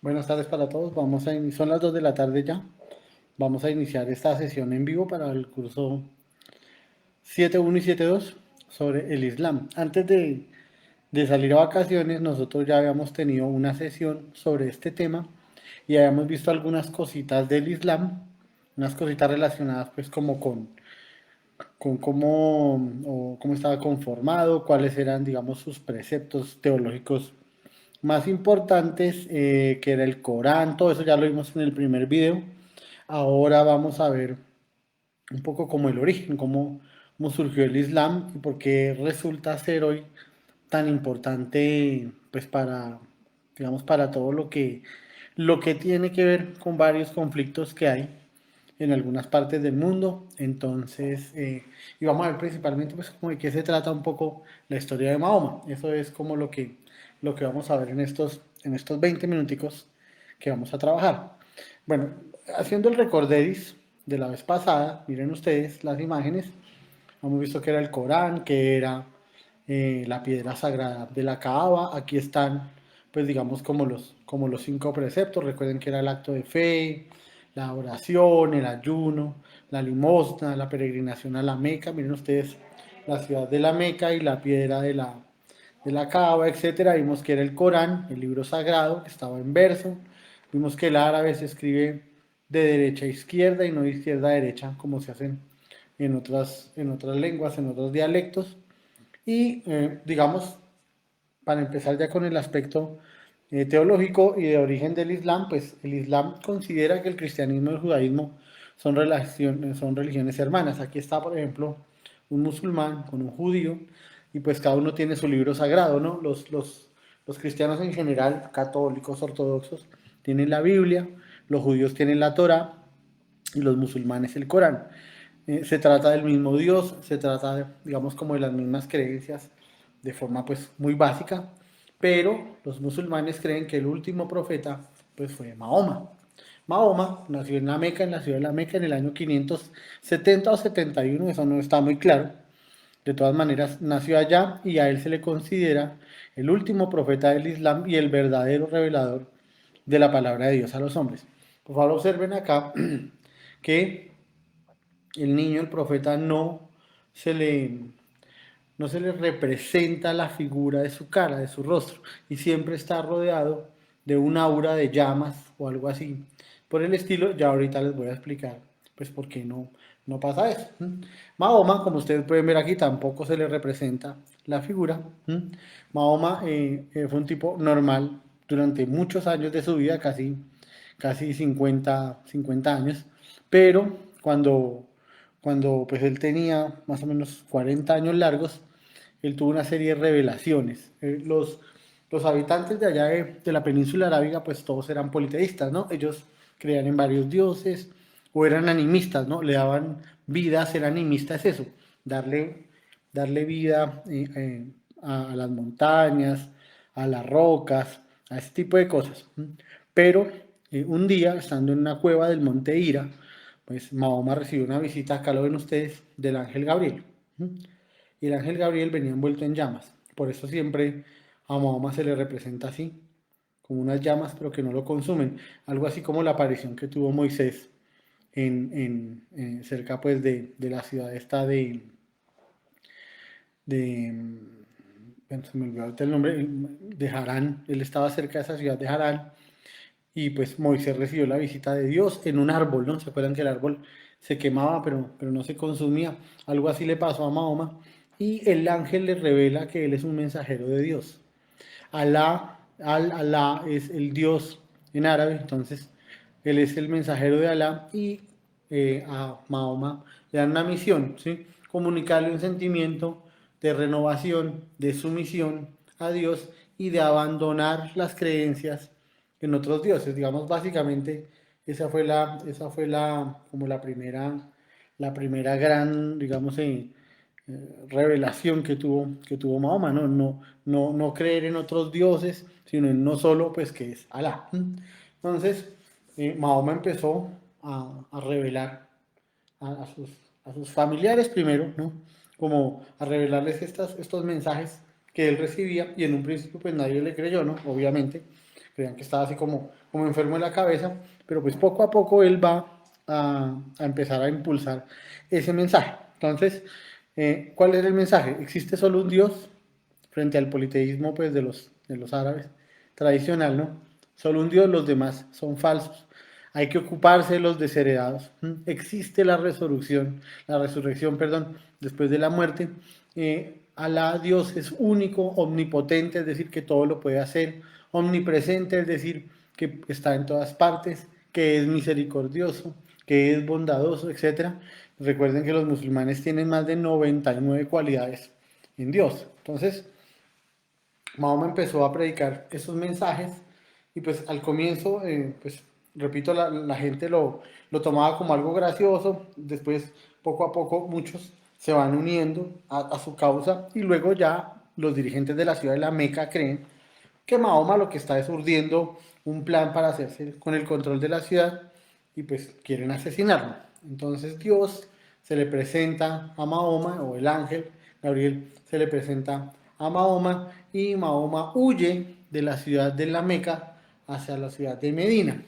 Buenas tardes para todos. Son las 2 de la tarde ya. Vamos a iniciar esta sesión en vivo para el curso 7.1 y 7.2 sobre el Islam. Antes de salir a vacaciones, nosotros ya habíamos tenido una sesión sobre este tema y habíamos visto algunas cositas del Islam, unas cositas relacionadas pues como con cómo estaba conformado, cuáles eran, digamos, sus preceptos teológicos más importantes, que era el Corán. Todo eso ya lo vimos en el primer video. Ahora vamos a ver un poco como el origen, cómo surgió el Islam y por qué resulta ser hoy tan importante, pues para, digamos, para todo lo que tiene que ver con varios conflictos que hay en algunas partes del mundo. Entonces, y vamos a ver principalmente pues como de qué se trata un poco la historia de Mahoma. Eso es como lo que vamos a ver en estos 20 minuticos que vamos a trabajar. Bueno, haciendo el recorderis de la vez pasada, miren ustedes las imágenes. Hemos visto que era el Corán, que era la piedra sagrada de la Kaaba. Aquí están, pues digamos, como los 5 preceptos. Recuerden que era el acto de fe, la oración, el ayuno, la limosna, la peregrinación a la Meca. Miren ustedes la ciudad de la Meca y la piedra de la Kaaba, etcétera. Vimos que era el Corán, el libro sagrado, que estaba en verso. Vimos que el árabe se escribe de derecha a izquierda y no de izquierda a derecha, como se hacen en otras lenguas, en otros dialectos. Y digamos, para empezar ya con el aspecto teológico y de origen del Islam, pues el Islam considera que el cristianismo y el judaísmo son religiones hermanas. Aquí está, por ejemplo, un musulmán con un judío y pues cada uno tiene su libro sagrado, ¿no? Los cristianos en general, católicos, ortodoxos, tienen la Biblia, los judíos tienen la Torá y los musulmanes el Corán. Se trata del mismo Dios, se trata, digamos, como de las mismas creencias de forma pues muy básica, pero los musulmanes creen que el último profeta pues fue Mahoma. Mahoma nació en la Meca, en la ciudad de la Meca, en el año 570 o 71, eso no está muy claro. De todas maneras, nació allá y a él se le considera el último profeta del Islam y el verdadero revelador de la palabra de Dios a los hombres. Por favor, observen acá que el niño, el profeta, se le, no se le representa la figura de su cara, de su rostro, y siempre está rodeado de un aura de llamas o algo así. Por el estilo, ya ahorita les voy a explicar, pues por qué no pasa eso. Mahoma, como ustedes pueden ver aquí, tampoco se le representa la figura. Mahoma fue un tipo normal durante muchos años de su vida, casi 50 años, pero cuando pues él tenía más o menos 40 años largos, él tuvo una serie de revelaciones. Los habitantes de allá de la península arábiga, pues todos eran politeístas, ¿no? Ellos creían en varios dioses o eran animistas, ¿no? Le daban vida, ser animista es eso, darle vida a las montañas, a las rocas, a ese tipo de cosas. Pero un día, estando en una cueva del monte Hira, pues Mahoma recibió una visita, acá lo ven ustedes, del ángel Gabriel. Y el ángel Gabriel venía envuelto en llamas. Por eso siempre a Mahoma se le representa así, como unas llamas, pero que no lo consumen. Algo así como la aparición que tuvo Moisés cerca pues de la ciudad esta de bueno, se me olvidó ahorita el nombre, de Harán. Él estaba cerca de esa ciudad de Harán y pues Moisés recibió la visita de Dios en un árbol, ¿no? ¿Se acuerdan que el árbol se quemaba pero no se consumía? Algo así le pasó a Mahoma y el ángel le revela que él es un mensajero de Dios. Alá es el Dios en árabe, entonces él es el mensajero de Alá y a Mahoma le dan una misión, ¿sí? Comunicarle un sentimiento de renovación, de sumisión a Dios y de abandonar las creencias en otros dioses. Digamos, básicamente, esa fue como la primera gran, digamos, revelación que tuvo Mahoma, ¿no? No creer en otros dioses, sino en no solo, pues, que es Alá. Entonces, Mahoma empezó a revelar a sus familiares primero, ¿no? Como a revelarles estos mensajes que él recibía y en un principio pues nadie le creyó, ¿no? Obviamente, creían que estaba así como enfermo de la cabeza, pero pues poco a poco él va a empezar a impulsar ese mensaje. Entonces, ¿cuál era el mensaje? Existe solo un Dios frente al politeísmo pues, de los árabes tradicional, ¿no? Solo un Dios, los demás son falsos. Hay que ocuparse de los desheredados. Existe la resurrección, perdón, después de la muerte. Alá, Dios es único, omnipotente, es decir, que todo lo puede hacer. Omnipresente, es decir, que está en todas partes, que es misericordioso, que es bondadoso, etcétera. Recuerden que los musulmanes tienen más de 99 cualidades en Dios. Entonces, Mahoma empezó a predicar esos mensajes y pues al comienzo, pues repito, la gente lo tomaba como algo gracioso, después poco a poco muchos se van uniendo a su causa y luego ya los dirigentes de la ciudad de la Meca creen que Mahoma lo que está es urdiendo un plan para hacerse con el control de la ciudad y pues quieren asesinarlo. Entonces Dios se le presenta a Mahoma, o el ángel Gabriel se le presenta a Mahoma y Mahoma huye de la ciudad de la Meca hacia la ciudad de Medina.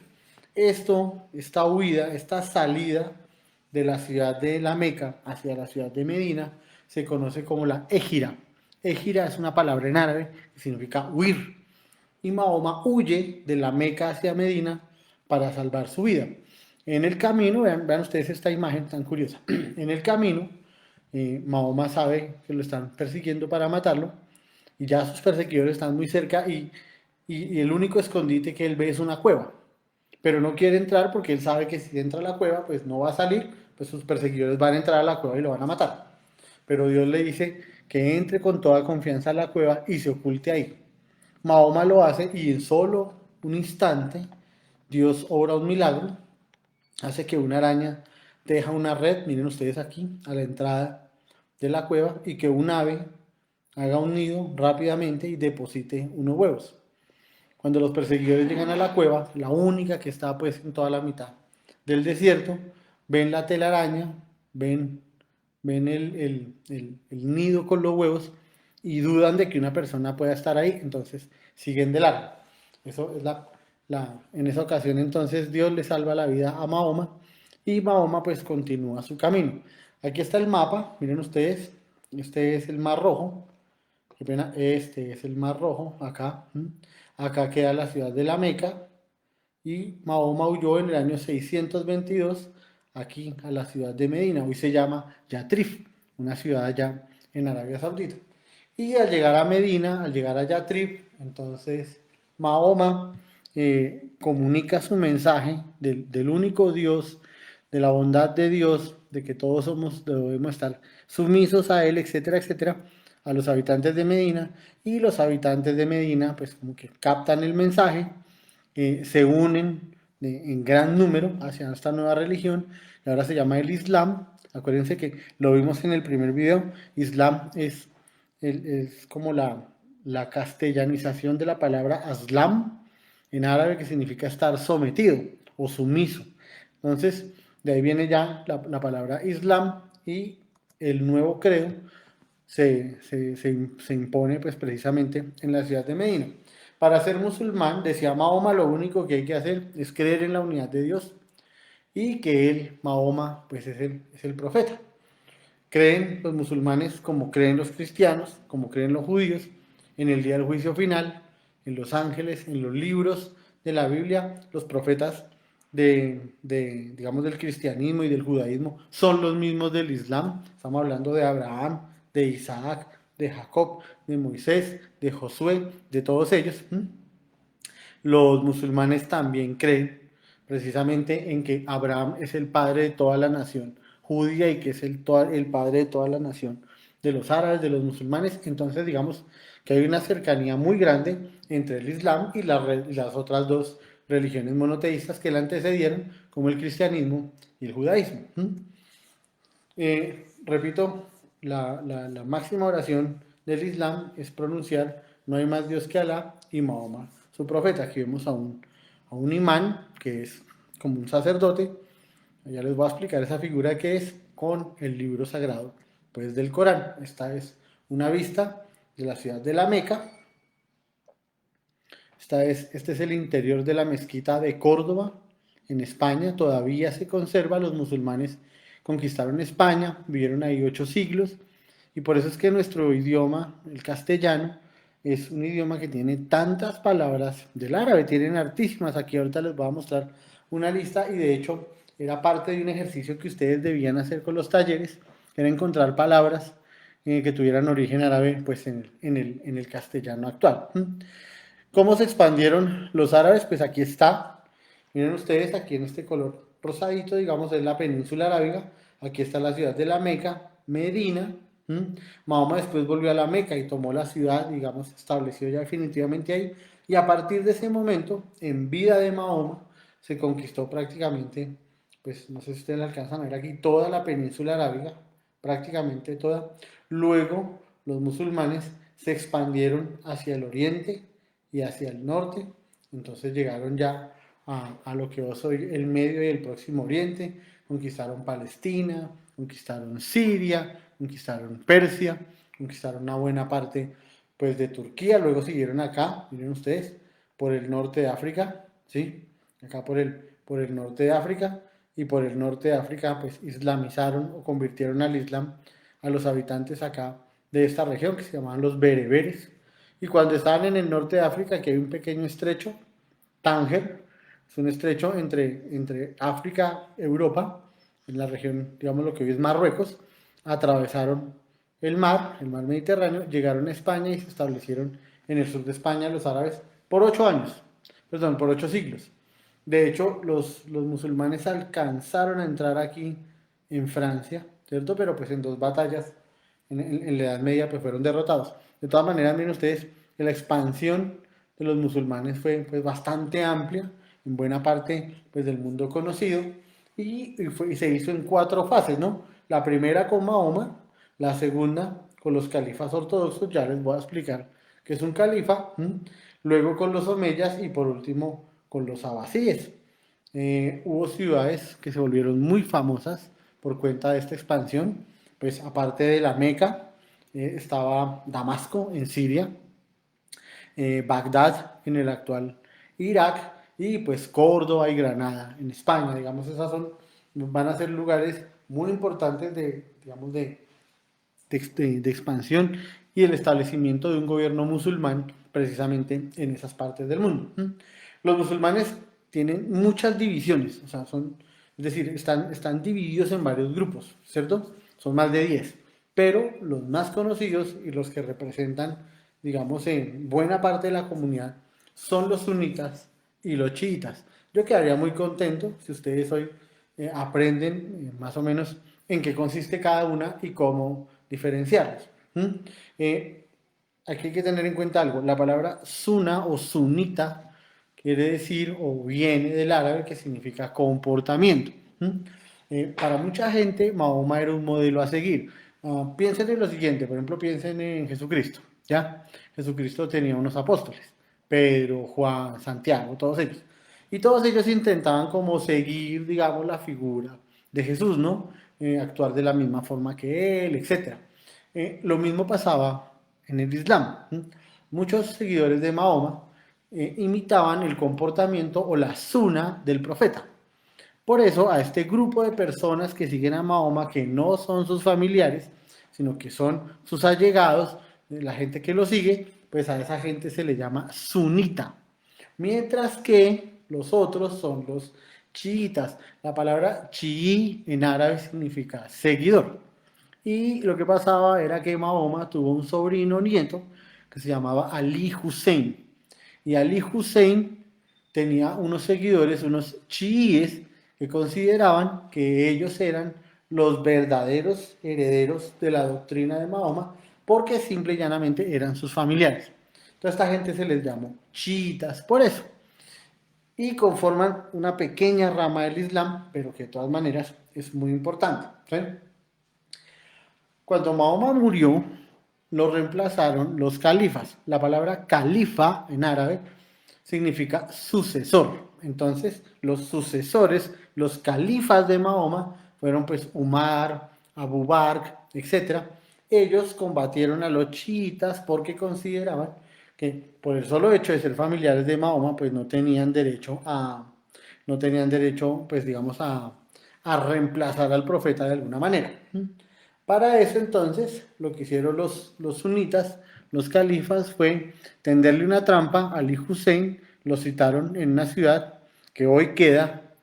Esta huida, esta salida de la ciudad de la Meca hacia la ciudad de Medina se conoce como la Égira. Égira es una palabra en árabe que significa huir y Mahoma huye de la Meca hacia Medina para salvar su vida. En el camino, vean ustedes esta imagen tan curiosa, en el camino Mahoma sabe que lo están persiguiendo para matarlo y ya sus perseguidores están muy cerca y el único escondite que él ve es una cueva, pero no quiere entrar porque él sabe que si entra a la cueva pues no va a salir, pues sus perseguidores van a entrar a la cueva y lo van a matar. Pero Dios le dice que entre con toda confianza a la cueva y se oculte ahí. Mahoma lo hace y en solo un instante Dios obra un milagro, hace que una araña deja una red, miren ustedes aquí, a la entrada de la cueva y que un ave haga un nido rápidamente y deposite unos huevos. Cuando los perseguidores llegan a la cueva, la única que está pues en toda la mitad del desierto, ven la telaraña, ven el nido con los huevos y dudan de que una persona pueda estar ahí, entonces siguen de largo. Eso es en esa ocasión entonces Dios le salva la vida a Mahoma y Mahoma pues continúa su camino. Aquí está el mapa, miren ustedes, este es el Mar Rojo, qué pena, este es el Mar Rojo, acá, acá queda la ciudad de la Meca y Mahoma huyó en el año 622 aquí a la ciudad de Medina, hoy se llama Yatrib, una ciudad allá en Arabia Saudita. Y al llegar a Medina, al llegar a Yatrib, entonces Mahoma comunica su mensaje del único Dios, de la bondad de Dios, de que todos debemos estar sumisos a Él, etcétera, etcétera, a los habitantes de Medina. Y los habitantes de Medina, pues como que captan el mensaje, se unen en gran número hacia esta nueva religión, y ahora se llama el Islam. Acuérdense que lo vimos en el primer video, Islam es como la castellanización de la palabra aslam en árabe, que significa estar sometido o sumiso. Entonces, de ahí viene ya la palabra Islam y el nuevo credo se impone pues precisamente en la ciudad de Medina. Para ser musulmán, decía Mahoma, lo único que hay que hacer es creer en la unidad de Dios y que él, Mahoma, pues es el profeta. Creen los musulmanes como creen los cristianos, como creen los judíos, en el día del juicio final, en los ángeles, en los libros de la Biblia, los profetas digamos, del cristianismo y del judaísmo son los mismos del Islam. Estamos hablando de Abraham, de Isaac, de Jacob, de Moisés, de Josué, de todos ellos. Los musulmanes también creen precisamente en que Abraham es el padre de toda la nación judía y que es el padre de toda la nación de los árabes, de los musulmanes. Entonces digamos que hay una cercanía muy grande entre el Islam y las otras dos religiones monoteístas que la antecedieron, como el cristianismo y el judaísmo. Repito, la máxima oración del Islam es pronunciar no hay más Dios que Alá y Mahoma su profeta. Aquí vemos a un imán, que es como un sacerdote. Ya les voy a explicar esa figura que es con el libro sagrado pues del Corán. Esta es una vista de la ciudad de la Meca. Este es el interior de la mezquita de Córdoba, en España. Todavía se conserva. Los musulmanes conquistaron España, vivieron ahí 8 siglos. Y por eso es que nuestro idioma, el castellano, es un idioma que tiene tantas palabras del árabe, tienen hartísimas. Aquí ahorita les voy a mostrar una lista y de hecho era parte de un ejercicio que ustedes debían hacer con los talleres, era encontrar palabras que tuvieran origen árabe pues en el castellano actual. ¿Cómo se expandieron los árabes? Pues aquí está. Miren ustedes, aquí en este color rosadito, digamos, es la península arábiga. Aquí está la ciudad de la Meca, Medina. Mahoma después volvió a la Meca y tomó la ciudad, digamos, se estableció ya definitivamente ahí. Y a partir de ese momento, en vida de Mahoma, se conquistó prácticamente, pues no sé si ustedes la alcanzan a ver aquí, toda la península arábiga, prácticamente toda. Luego, los musulmanes se expandieron hacia el oriente y hacia el norte, entonces llegaron ya a lo que es hoy el Medio y el Próximo Oriente, conquistaron Palestina, conquistaron Siria, conquistaron Persia, conquistaron una buena parte pues de Turquía, luego siguieron acá, miren ustedes, por el norte de África, ¿sí? Acá por el norte de África, y por el norte de África pues islamizaron o convirtieron al Islam a los habitantes acá de esta región que se llamaban los bereberes. Y cuando estaban en el norte de África, aquí hay un pequeño estrecho, Tánger, es un estrecho entre África y Europa, en la región, digamos lo que hoy es Marruecos, atravesaron el mar Mediterráneo, llegaron a España y se establecieron en el sur de España los árabes por 8 años, perdón, por 8 siglos. De hecho, los musulmanes alcanzaron a entrar aquí en Francia, ¿cierto? Pero pues en 2 batallas en la Edad Media pues fueron derrotados. De todas maneras, miren ustedes que la expansión de los musulmanes fue pues, bastante amplia, en buena parte pues, del mundo conocido, y se hizo en 4 fases, ¿no? La primera con Mahoma, la segunda con los califas ortodoxos, ya les voy a explicar qué es un califa, luego con los omeyas y por último con los abasíes. Hubo ciudades que se volvieron muy famosas por cuenta de esta expansión, pues aparte de la Meca, estaba Damasco en Siria, Bagdad en el actual Irak y pues Córdoba y Granada en España, digamos, van a ser lugares muy importantes digamos, de expansión y el establecimiento de un gobierno musulmán precisamente en esas partes del mundo. Los musulmanes tienen muchas divisiones, o sea, es decir, están divididos en varios grupos, ¿cierto? Son más de 10, pero los más conocidos y los que representan, digamos, en buena parte de la comunidad son los sunitas y los chiitas. Yo quedaría muy contento si ustedes hoy aprenden más o menos en qué consiste cada una y cómo diferenciarlos. Aquí hay que tener en cuenta algo. La palabra suna o sunita quiere decir o viene del árabe que significa comportamiento. Para mucha gente, Mahoma era un modelo a seguir. Piensen en lo siguiente, por ejemplo, piensen en Jesucristo. ¿Ya? Jesucristo tenía unos apóstoles, Pedro, Juan, Santiago, todos ellos. Y todos ellos intentaban como seguir, digamos, la figura de Jesús, ¿no? Actuar de la misma forma que él, etc. Lo mismo pasaba en el Islam. Muchos seguidores de Mahoma imitaban el comportamiento o la suna del profeta. Por eso a este grupo de personas que siguen a Mahoma, que no son sus familiares, sino que son sus allegados, la gente que lo sigue, pues a esa gente se le llama sunita. Mientras que los otros son los chiitas. La palabra chií en árabe significa seguidor. Y lo que pasaba era que Mahoma tuvo un sobrino nieto que se llamaba Ali Hussein. Y Ali Hussein tenía unos seguidores, unos chiíes, que consideraban que ellos eran los verdaderos herederos de la doctrina de Mahoma, porque simple y llanamente eran sus familiares. Entonces a esta gente se les llamó chiitas por eso. Y conforman una pequeña rama del Islam, pero que de todas maneras es muy importante. ¿Sí? Cuando Mahoma murió, lo reemplazaron los califas. La palabra califa en árabe significa sucesor. Entonces, los sucesores, los califas de Mahoma, fueron pues Umar, Abu Bakr, etc. Ellos combatieron a los chiitas porque consideraban que por el solo hecho de ser familiares de Mahoma, pues no tenían derecho, pues digamos, a reemplazar al profeta de alguna manera. Para eso entonces, lo que hicieron los sunitas, los califas, fue tenderle una trampa a Ali Hussein, lo citaron en una ciudad que hoy queda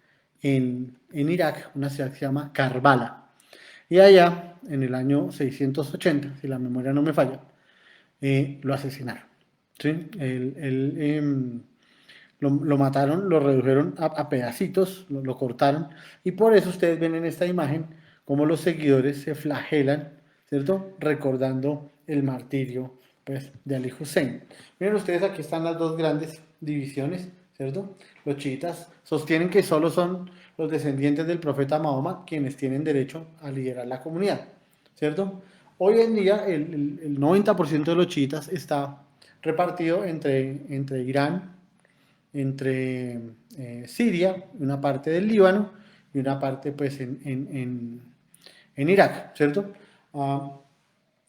en Irak, una ciudad que se llama Karbala. Y allá, en el año 680, si la memoria no me falla, lo asesinaron. ¿Sí? Lo mataron, lo redujeron a pedacitos, lo cortaron, y por eso ustedes ven en esta imagen cómo los seguidores se flagelan, ¿cierto? Recordando el martirio, pues, de Ali Hussein. Miren ustedes, aquí están las dos grandes divisiones, ¿cierto? Los chiitas sostienen que solo son los descendientes del profeta Mahoma quienes tienen derecho a liderar la comunidad, ¿cierto? Hoy en día el 90% de los chiitas está repartido entre Irán, entre Siria, una parte del Líbano y una parte pues en Irak, ¿cierto? Uh,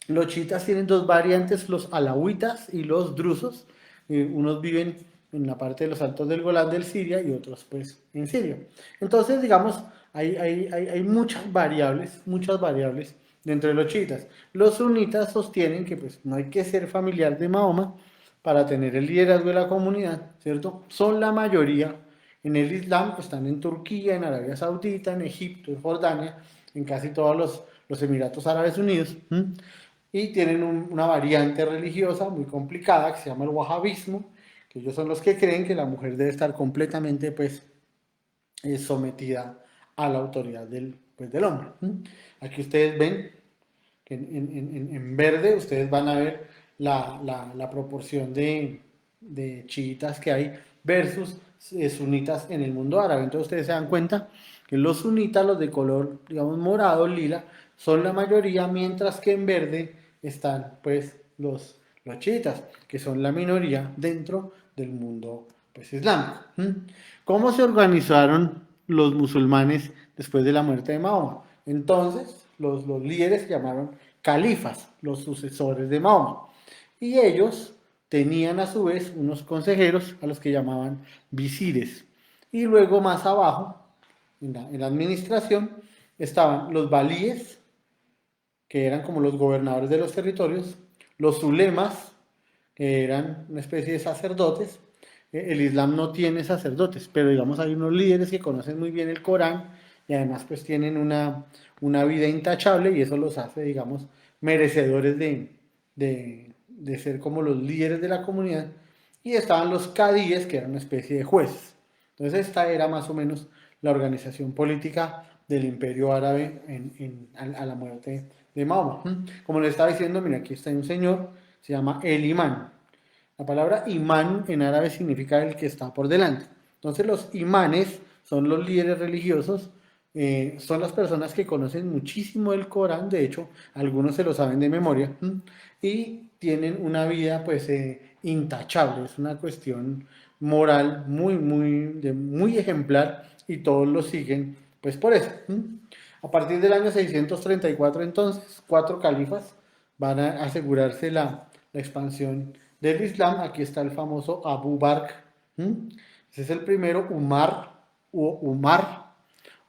los chiitas tienen dos variantes, los alawitas y los drusos. Unos viven en la parte de los altos del Golán del Siria y otros pues en Siria. Entonces, digamos, hay muchas variables dentro de los chiitas. Los sunitas sostienen que pues no hay que ser familiar de Mahoma para tener el liderazgo de la comunidad, ¿cierto? Son la mayoría en el Islam, están en Turquía, en Arabia Saudita, en Egipto, en Jordania, en casi todos los Emiratos Árabes Unidos. Y tienen una variante religiosa muy complicada que se llama el wahabismo, que ellos son los que creen que la mujer debe estar completamente pues sometida a la autoridad del hombre. Aquí ustedes ven que en verde ustedes van a ver la proporción de chiitas que hay versus sunitas en el mundo árabe. Entonces ustedes se dan cuenta que los sunitas, los de color, digamos, morado, lila, son la mayoría, mientras que en verde están pues los chiitas, que son la minoría dentro del mundo pues islámico. ¿Cómo se organizaron los musulmanes después de la muerte de Mahoma? Entonces, los líderes se llamaron califas, los sucesores de Mahoma. Y ellos tenían a su vez unos consejeros a los que llamaban visires. Y luego más abajo, en la administración, estaban los valíes, que eran como los gobernadores de los territorios, los ulemas, que eran una especie de sacerdotes. El Islam no tiene sacerdotes, pero digamos hay unos líderes que conocen muy bien el Corán y además pues tienen una vida intachable y eso los hace, digamos, merecedores de ser como los líderes de la comunidad. Y estaban los cadíes, que eran una especie de jueces. Entonces esta era más o menos la organización política del Imperio Árabe a la muerte de Mahoma. Como les estaba diciendo, mira, aquí está un señor, se llama el imán. La palabra imán en árabe significa el que está por delante. Entonces los imanes son los líderes religiosos, son las personas que conocen muchísimo el Corán, de hecho algunos se lo saben de memoria, y tienen una vida pues intachable, es una cuestión moral muy ejemplar y todos lo siguen pues por eso. A partir del año 634 entonces, 4 califas van a asegurarse la expansión del Islam. Aquí está el famoso Abu Bakr. Ese es el primero,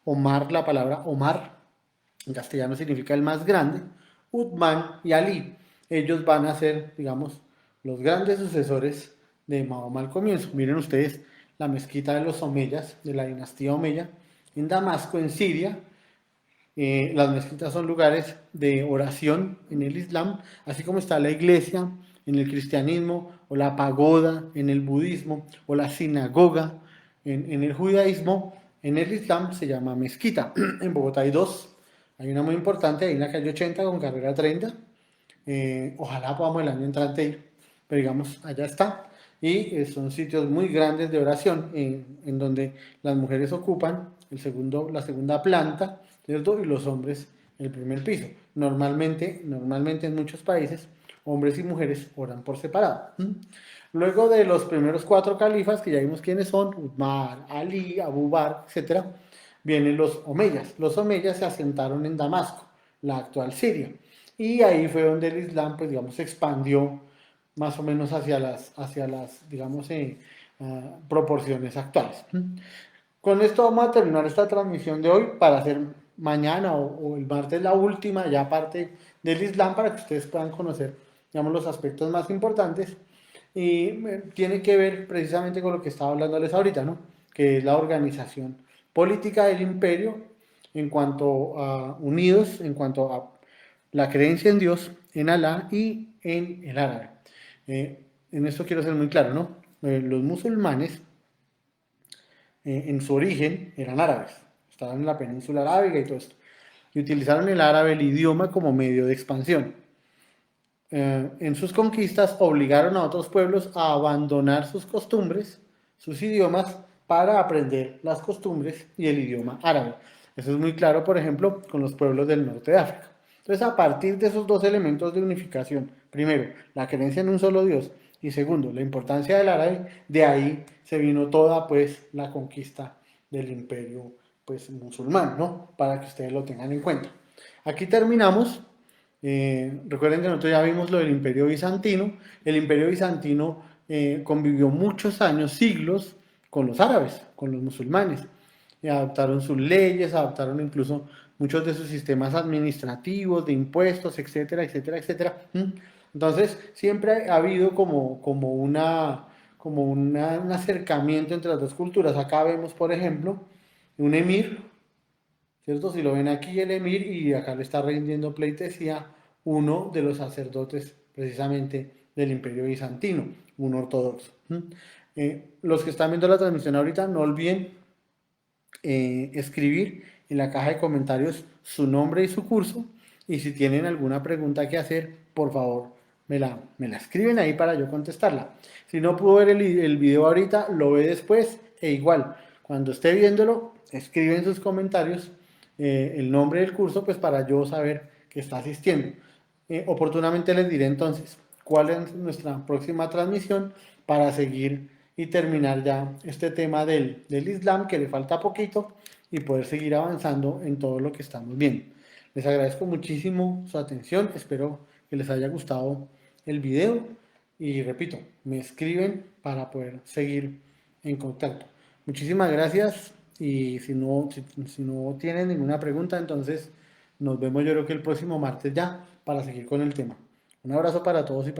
Omar, la palabra Omar, en castellano significa el más grande. Uthman y Ali, ellos van a ser, digamos, los grandes sucesores de Mahoma al comienzo. Miren ustedes la mezquita de los Omeyas, de la dinastía Omeya, en Damasco, en Siria. Las mezquitas son lugares de oración en el Islam, así como está la iglesia en el cristianismo, o la pagoda en el budismo, o la sinagoga en el judaísmo. En el Islam se llama mezquita. En Bogotá hay dos. Hay una muy importante, hay en la calle 80 con carrera 30. Ojalá podamos el año entrante ir, pero digamos, allá está. Y son sitios muy grandes de oración en donde las mujeres ocupan la segunda planta, ¿cierto? Y los hombres el primer piso. Normalmente en muchos países, hombres y mujeres oran por separado. Luego de los primeros 4 califas, que ya vimos quiénes son, Umar, Ali, Abu Bakr, etc., vienen los omeyas. Los omeyas se asentaron en Damasco, la actual Siria. Y ahí fue donde el Islam, pues digamos, se expandió más o menos hacia las digamos, proporciones actuales. Con esto vamos a terminar esta transmisión de hoy para hacer mañana o el martes la última ya parte del Islam para que ustedes puedan conocer, digamos, los aspectos más importantes y tiene que ver precisamente con lo que estaba hablándoles ahorita, ¿no? Que es la organización política del imperio en cuanto a unidos, en cuanto a la creencia en Dios, en Alá y en el árabe. En esto quiero ser muy claro, ¿no? Los musulmanes en su origen eran árabes, estaban en la península arábiga y todo esto, y utilizaron el árabe, el idioma, como medio de expansión. En sus conquistas obligaron a otros pueblos a abandonar sus costumbres, sus idiomas, para aprender las costumbres y el idioma árabe. Eso es muy claro, por ejemplo, con los pueblos del norte de África. Entonces, a partir de esos dos elementos de unificación, primero, la creencia en un solo Dios, y segundo, la importancia del árabe, de ahí se vino toda pues la conquista del imperio pues musulmán, ¿no? Para que ustedes lo tengan en cuenta. Aquí terminamos. Recuerden que nosotros ya vimos lo del Imperio Bizantino. El Imperio Bizantino convivió muchos años, siglos, con los árabes, con los musulmanes. Y adaptaron sus leyes, adaptaron incluso muchos de sus sistemas administrativos, de impuestos, etcétera, etcétera, etcétera. Entonces, siempre ha habido un acercamiento entre las dos culturas. Acá vemos, por ejemplo, un emir, ¿cierto? Si lo ven aquí el emir y acá le está rindiendo pleitesía uno de los sacerdotes precisamente del Imperio Bizantino, un ortodoxo. Los que están viendo la transmisión ahorita, no olviden escribir en la caja de comentarios su nombre y su curso, y si tienen alguna pregunta que hacer, por favor, me la escriben ahí para yo contestarla. Si no pudo ver el video ahorita, lo ve después, e igual, cuando esté viéndolo, escribe en sus comentarios el nombre del curso, pues para yo saber que está asistiendo. Oportunamente les diré entonces cuál es nuestra próxima transmisión para seguir y terminar ya este tema del Islam, que le falta poquito, y poder seguir avanzando en todo lo que estamos viendo. Les agradezco muchísimo su atención, espero que les haya gustado el video y repito, me escriben para poder seguir en contacto. Muchísimas gracias y si no tienen ninguna pregunta, entonces nos vemos yo creo que el próximo martes ya para seguir con el tema. Un abrazo para todos y para